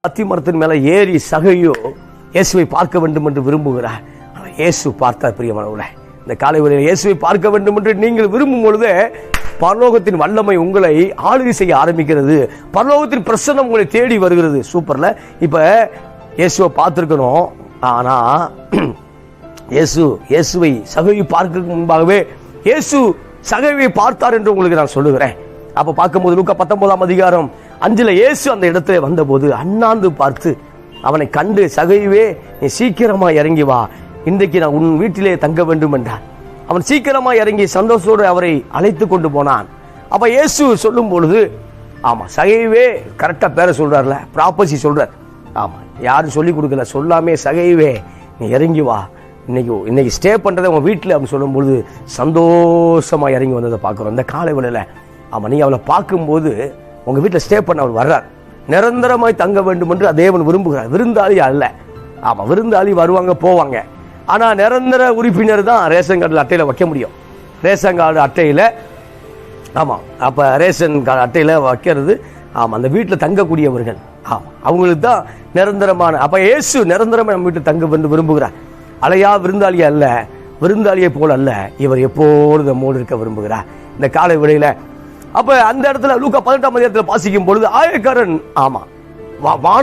அத்திமரத்தின் மேல ஏறி சகையோ இயேசுவை பார்க்க வேண்டும் என்று விரும்புகிறார். ஆனால் இயேசு பார்த்தார். பிரியமானவர்களே, இந்த காலை வேளையில் இயேசுவை பார்க்க வேண்டும் என்று நீங்கள் விரும்பும் பொழுது பரலோகத்தின் வல்லமை உங்களை ஆளுகை செய்ய ஆரம்பிக்கிறது. பரலோகத்தின் பிரசன்னம் உங்களை தேடி வருகிறது. சூப்பர்ல. இப்ப இயேசுவை பார்த்திருக்கணும். ஆனா இயேசுவை சகையை பார்க்கிறதுக்கு முன்பாகவே இயேசு சகையை பார்த்தார் என்று உங்களுக்கு நான் சொல்லுகிறேன். அப்ப பார்க்கும்போது லூக்கா 19ஆம் அதிகாரம் 5 இயேசு அந்த இடத்துல வந்தபோது அண்ணாந்து பார்த்து அவனை கண்டு, சகைவே நீ சீக்கிரமா இறங்கி வா, இன்றைக்கு நான் உன் வீட்டிலே தங்க வேண்டும் என்றான். அவன் சீக்கிரமா இறங்கி சந்தோஷத்தோடு அவரை அழைத்து கொண்டு போனான். அப்ப இயேசு சொல்லும் பொழுது, ஆமா சகைவே கரெக்டா பேரை சொல்றாருல, ப்ராப்பர்சி சொல்றார். ஆமா, யாரும் சொல்லி கொடுக்கல, சொல்லாமே சகைவே நீ இறங்கி வா, இன்னைக்கு ஸ்டே பண்றதை உங்க வீட்டில் அப்படின்னு சொல்லும் பொழுது சந்தோஷமா இறங்கி வந்ததை பார்க்கிறோம். இந்த காலை வேளையில ஆமா, நீங்க அவளை பார்க்கும்போது உங்க வீட்டில் ஸ்டே பண்ண அவர் வர்றார். நிரந்தரமாய் தங்க வேண்டும் என்று தேவன் விரும்புகிறார். விருந்தாளி அல்ல. ஆமா, விருந்தாளி வருவாங்க போவாங்க. ஆனா நிரந்தர உறுப்பினர் தான் ரேஷன் கார்டு அட்டையில வைக்க முடியும். ரேஷன் கார்டு அட்டையில ஆமா, அப்ப ரேஷன் கார்டு அட்டையில வைக்கிறது. ஆமா, அந்த வீட்டில் தங்கக்கூடியவர்கள். ஆமா, அவங்களுக்கு தான் நிரந்தரமான. அப்ப இயேசு நிரந்தரமா நம்ம வீட்டில் தங்க வேண்டும் விரும்புகிறார். அலையா விருந்தாளி அல்ல, விருந்தாளியை போல அல்ல, இவர் எப்போது நம்மோடு இருக்க விரும்புகிறார். இந்த காலை வேளையில அப்ப அந்த இடத்துல லூக்கா 18ஆம் அதிகாரத்தில் வாசிக்கும் பொழுது ஆயக்காரன் ஆமா வான